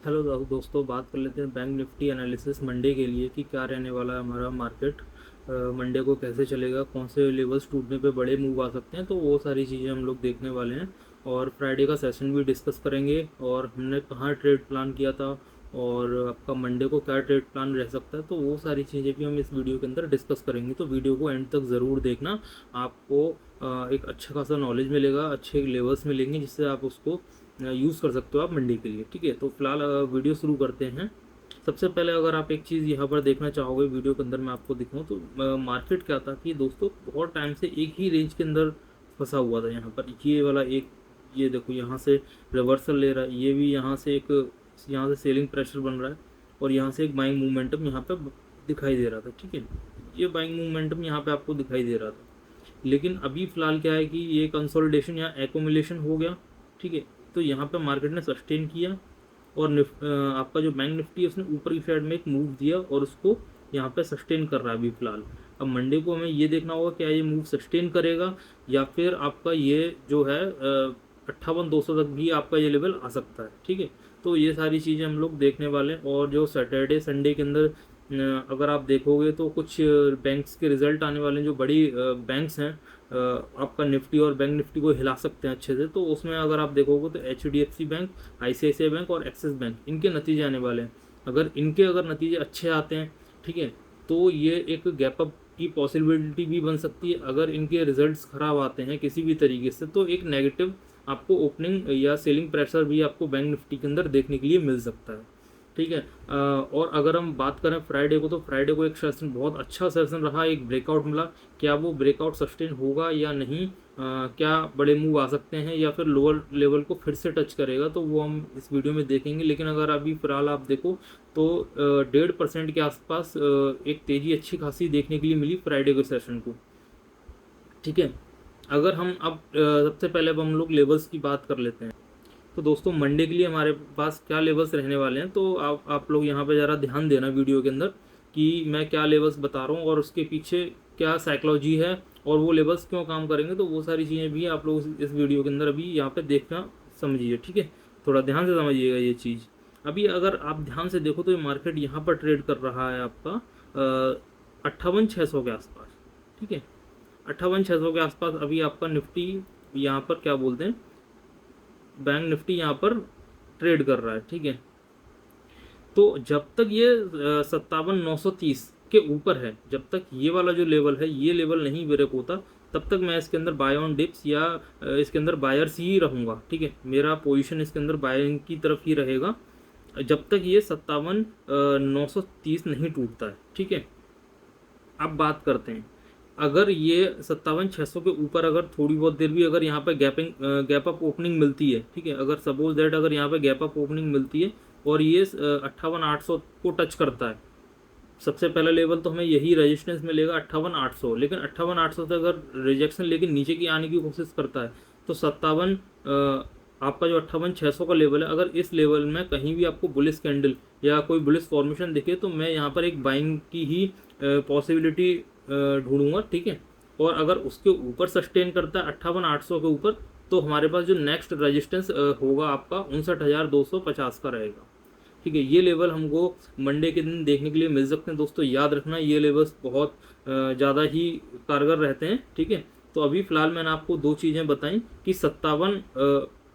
Hello दोस्तों, बात कर लेते हैं बैंक निफ्टी एनालिसिस मंडे के लिए कि क्या रहने वाला है हमारा मार्केट। मंडे को कैसे चलेगा, कौन से लेवल्स टूटने पे बड़े मूव आ सकते हैं, तो वो सारी चीज़ें हम लोग देखने वाले हैं। और फ्राइडे का सेशन भी डिस्कस करेंगे और हमने कहाँ ट्रेड प्लान किया था और आपका मंडे को क्या ट्रेड प्लान रह सकता है, तो वो सारी चीज़ें भी हम इस वीडियो के अंदर डिस्कस करेंगे। तो वीडियो को एंड तक ज़रूर देखना, आपको एक अच्छा खासा नॉलेज मिलेगा, अच्छे लेवल्स मिलेंगे जिससे आप उसको यूज़ कर सकते हो आप मंडी के लिए। ठीक है, तो फिलहाल वीडियो शुरू करते हैं। सबसे पहले अगर आप एक चीज़ यहाँ पर देखना चाहोगे वीडियो के अंदर मैं आपको दिखाऊँ तो मार्केट क्या था कि दोस्तों बहुत टाइम से एक ही रेंज के अंदर फंसा हुआ था। यहाँ पर ये वाला एक, ये देखो यहाँ से रिवर्सल ले रहा है, ये भी यहाँ से एक, यहाँ से सेलिंग प्रेशर बन रहा है और यहाँ से एक बाइंग मूवमेंटम यहाँ पे दिखाई दे रहा था। ठीक है, ये बाइंग मूवमेंटम यहाँ पे आपको दिखाई दे रहा था, लेकिन अभी फ़िलहाल क्या है कि ये कंसोलिडेशन या एक्यूमुलेशन हो गया। ठीक है, तो यहाँ पे मार्केट ने सस्टेन किया और आपका जो बैंक निफ्टी है उसने ऊपर की साइड में एक मूव दिया और उसको यहाँ पे सस्टेन कर रहा है अभी फ़िलहाल। अब मंडे को हमें ये देखना होगा क्या ये मूव सस्टेन करेगा या फिर आपका ये जो है 58,200 तक भी आपका ये लेवल आ सकता है। ठीक है, तो ये सारी चीज़ें हम लोग देखने वाले हैं। और जो सैटरडे संडे के अंदर अगर आप देखोगे तो कुछ बैंक्स के रिजल्ट आने वाले हैं, जो बड़ी बैंक्स हैं आपका निफ्टी और बैंक निफ्टी को हिला सकते हैं अच्छे से। तो उसमें अगर आप देखोगे तो HDFC बैंक, ICICI बैंक और एक्सिस बैंक, इनके नतीजे आने वाले हैं। अगर नतीजे अच्छे आते हैं, ठीक है, तो ये एक गैप अप की पॉसिबिलिटी भी बन सकती है। अगर इनके रिजल्ट्स खराब आते हैं किसी भी तरीके से तो एक नेगेटिव आपको ओपनिंग या सेलिंग प्रेशर भी आपको बैंक निफ्टी के अंदर देखने के लिए मिल सकता है। ठीक है, और अगर हम बात करें फ्राइडे को, तो फ्राइडे को एक सेशन, बहुत अच्छा सेशन रहा, एक ब्रेकआउट मिला। क्या वो ब्रेकआउट सस्टेन होगा या नहीं, क्या बड़े मूव आ सकते हैं या फिर लोअर लेवल को फिर से टच करेगा, तो वो हम इस वीडियो में देखेंगे। लेकिन अगर अभी फिलहाल आप देखो तो 1.5% के आसपास एक तेज़ी अच्छी खासी देखने के लिए मिली फ्राइडे के सेशन को। ठीक है, अगर हम अब सबसे पहले अब हम लोग लेवल्स की बात कर लेते हैं। तो दोस्तों मंडे के लिए हमारे पास क्या लेवल्स रहने वाले हैं, तो आप लोग यहाँ पे ज़रा ध्यान देना वीडियो के अंदर कि मैं क्या लेवल्स बता रहा हूँ और उसके पीछे क्या साइकोलॉजी है और वो लेवल्स क्यों काम करेंगे, तो वो सारी चीज़ें भी आप लोग इस वीडियो के अंदर अभी यहाँ पे देखना समझिए। ठीक है, थोड़ा ध्यान से समझिएगा ये चीज़। अभी अगर आप ध्यान से देखो तो ये मार्केट यहाँ पर ट्रेड कर रहा है आपका 58,600 के आसपास। ठीक है, 58,600 के आसपास अभी आपका निफ्टी, यहाँ पर क्या बोलते हैं, बैंक निफ्टी यहाँ पर ट्रेड कर रहा है। ठीक है, तो जब तक ये 57,930 के ऊपर है, जब तक ये वाला जो लेवल है ये लेवल नहीं ब्रेक होता, तब तक मैं इसके अंदर बाय ऑन डिप्स या इसके अंदर बायर्स ही रहूँगा। ठीक है, मेरा पोजीशन इसके अंदर बाइंग की तरफ ही रहेगा जब तक ये 57,930 नहीं टूटता है। ठीक है, अब बात करते हैं, अगर ये 57,600 के ऊपर अगर थोड़ी बहुत देर भी अगर यहाँ पे गैप अप ओपनिंग मिलती है, ठीक है, अगर सपोज दैट अगर यहाँ पे गैप अप ओपनिंग मिलती है और ये 58,800 को टच करता है, सबसे पहला लेवल तो हमें यही रेजिस्टेंस मिलेगा 58,800। लेकिन 58,800 से अगर रिजेक्शन लेके नीचे की आने की कोशिश करता है तो 57 आपका जो 58,600 का लेवल है, अगर इस लेवल में कहीं भी आपको बुलिश कैंडल या कोई बुलिश फॉर्मेशन दिखे तो मैं यहाँ पर एक बाइंग की ही पॉसिबिलिटी ढूंढूंगा। ठीक है, और अगर उसके ऊपर सस्टेन करता है 58,800 के ऊपर, तो हमारे पास जो नेक्स्ट रेजिस्टेंस होगा आपका 59,250 का रहेगा। ठीक है, ये लेवल हमको मंडे के दिन देखने के लिए मिल सकते हैं। दोस्तों याद रखना, ये लेवल्स बहुत ज़्यादा ही कारगर रहते हैं। ठीक है, तो अभी फ़िलहाल मैंने आपको दो चीज़ें बताई कि 57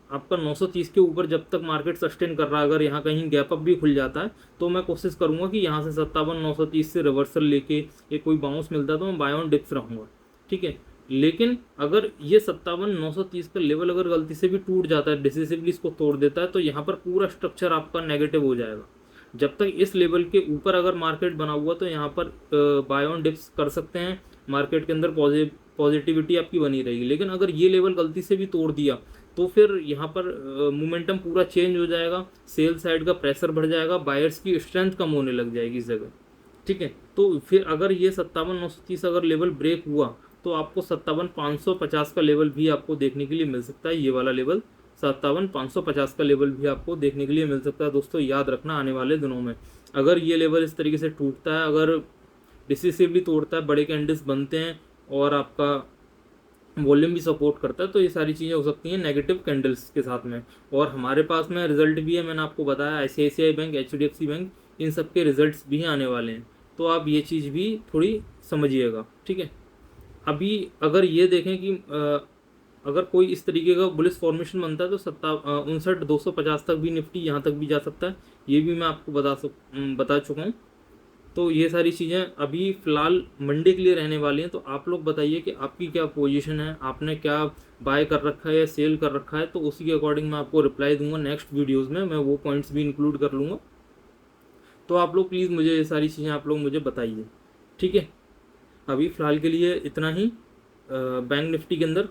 आपका 930 के ऊपर जब तक मार्केट सस्टेन कर रहा है, अगर यहाँ कहीं गैप अप भी खुल जाता है तो मैं कोशिश करूँगा कि यहाँ से 57,930 से रिवर्सल लेके ये कोई बाउंस मिलता है तो मैं बाय ऑन डिप्स रहूँगा। ठीक है, लेकिन अगर ये 57,930 का लेवल अगर गलती से भी टूट जाता है, डिसिसिवली इसको तोड़ देता है, तो यहाँ पर पूरा स्ट्रक्चर आपका नेगेटिव हो जाएगा। जब तक इस लेवल के ऊपर अगर मार्केट बना हुआ तो यहाँ पर बाय ऑन डिप्स कर सकते हैं, मार्केट के अंदर पॉजिटिविटी आपकी बनी रहेगी। लेकिन अगर ये लेवल गलती से भी तोड़ दिया तो फिर यहाँ पर मोमेंटम पूरा चेंज हो जाएगा, सेल साइड का प्रेशर बढ़ जाएगा, बायर्स की स्ट्रेंथ कम होने लग जाएगी इस जगह। ठीक है, तो फिर अगर ये 57,930 अगर लेवल ब्रेक हुआ तो आपको 57,550 का लेवल भी आपको देखने के लिए मिल सकता है। ये वाला लेवल 57,550 का लेवल भी आपको देखने के लिए मिल सकता है। दोस्तों याद रखना, आने वाले दिनों में अगर ये लेवल इस तरीके से टूटता है, अगर डिसिसिवली तोड़ता है, बड़े कैंडल्स बनते हैं और आपका वॉल्यूम भी सपोर्ट करता है, तो ये सारी चीज़ें हो सकती हैं नेगेटिव कैंडल्स के साथ में। और हमारे पास में रिजल्ट भी है, मैंने आपको बताया ICICI बैंक, HDFC बैंक, इन सब के रिजल्ट्स भी आने वाले हैं, तो आप ये चीज़ भी थोड़ी समझिएगा, ठीक है। अभी अगर ये देखें कि अगर कोई इस तरीके का बुलिश फॉर्मेशन बनता है तो 59,250 तक भी निफ्टी यहाँ तक भी जा सकता है, ये भी मैं आपको बता चुका हूँ। तो ये सारी चीज़ें अभी फ़िलहाल मंडे के लिए रहने वाली हैं, तो आप लोग बताइए कि आपकी क्या पोजीशन है, आपने क्या बाय कर रखा है या सेल कर रखा है, तो उसी के अकॉर्डिंग मैं आपको रिप्लाई दूंगा नेक्स्ट वीडियोज़ में, मैं वो पॉइंट्स भी इंक्लूड कर लूँगा। तो आप लोग प्लीज़ मुझे ये सारी चीज़ें आप लोग मुझे बताइए, ठीक है। अभी फ़िलहाल के लिए इतना ही। बैंक निफ्टी के अंदर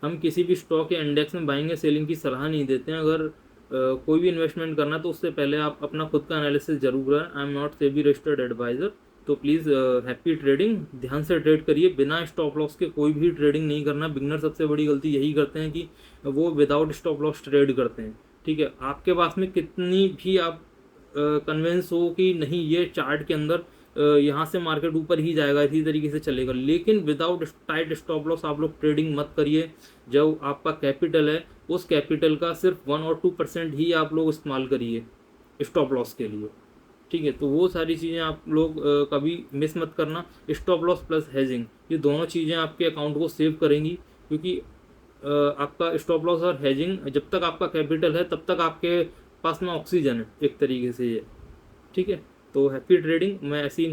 हम किसी भी स्टॉक या इंडेक्स में बाइंग या सेलिंग की सलाह नहीं देते हैं। अगर कोई भी इन्वेस्टमेंट करना है तो उससे पहले आप अपना खुद का एनालिसिस जरूर करें। I am not SEBI registered adviser. तो प्लीज़ हैप्पी ट्रेडिंग, ध्यान से ट्रेड करिए, बिना स्टॉप लॉस के कोई भी ट्रेडिंग नहीं करना। बिगनर सबसे बड़ी गलती यही करते हैं कि वो विदाउट स्टॉप लॉस ट्रेड करते हैं, ठीक है। आपके पास में कितनी भी आप कन्विंस हो कि नहीं ये चार्ट के अंदर यहाँ से मार्केट ऊपर ही जाएगा, इसी तरीके से चलेगा, लेकिन विदाउट टाइट स्टॉप लॉस आप लोग ट्रेडिंग मत करिए। जो आपका कैपिटल है उस कैपिटल का सिर्फ 1 और 2% ही आप लोग इस्तेमाल करिए स्टॉप लॉस के लिए, ठीक है। तो वो सारी चीज़ें आप लोग कभी मिस मत करना। स्टॉप लॉस प्लस हेजिंग, ये दोनों चीज़ें आपके अकाउंट को सेव करेंगी, क्योंकि आपका स्टॉप लॉस और हेजिंग, जब तक आपका कैपिटल है तब तक आपके पास में ऑक्सीजन है एक तरीके से ये, ठीक है। तो हैप्पी ट्रेडिंग। मैं ऐसी